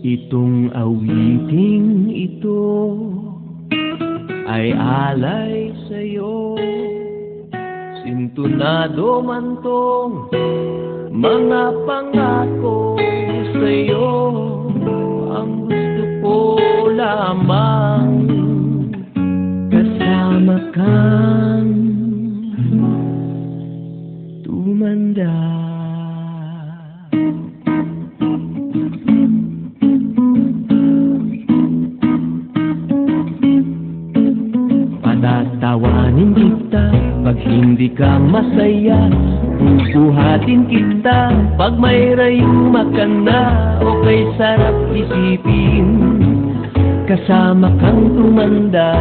Itong awiting ito ay alay sa'yo. Sintunado man tong mga pangako sa'yo. Ang gusto ko lamang kasama kang tumanda. Patatawanin kita pag hindi ka masaya. Bubuhatin kita pag may rayuma ka na. O kay sarap isipin kasama kang tumanda.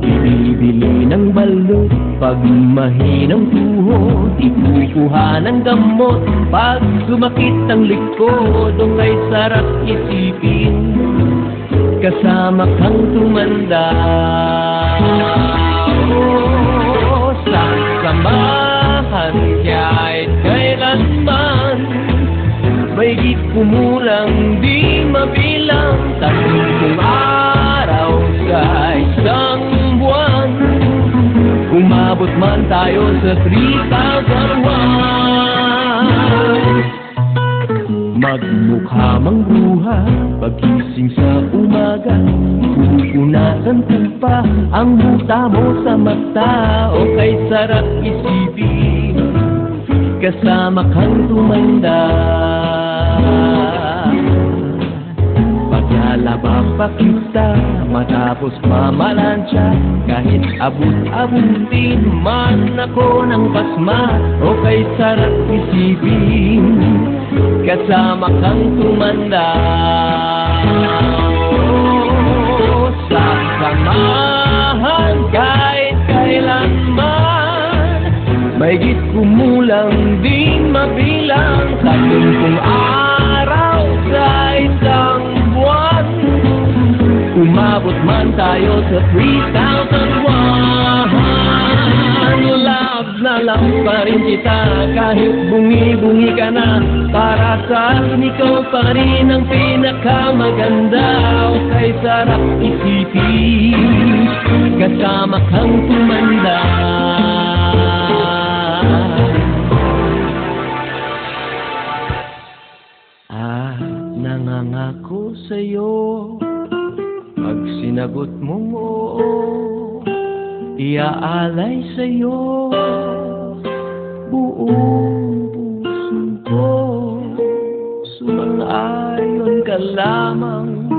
Ibibili ng balot pag mahinang tuhod. Ikukuha ng gamot pag sumakit ang likod. O kay sarap isipin kasama kang tumanda. Oh, sasamahan kahit kailanman. Mahigit kumulang di mabilang. 30 araw sa isang buwan. Umabot man tayo sa 3,001. Magmukha mang bruha pagising sa umaga. Pupunasan ko pa ang buta mo sa mata. O kay sarap isipin kasama kang tumanda. Paglalaba pa kita matapos mamalansya. Kahit abot-abutin man ako ng basma. O kay sarap isipin kasama kang tumanda. Oh, sasamahan kahit kailanman. Mahigit kumulang di mabilang. 30 araw sa isang buwan. Umabot man tayo sa 3,001. Love na lang pa rin kita kahit bungi-bungi ka na. Para sa akin ikaw pa rin ang pinakamaganda. O kay sarap isipin kasama kang tumanda. Nangangako sa'yo pag sinagot mong oo, iaalay sa'yo buong puso ko. Sumang-ayon ka lamang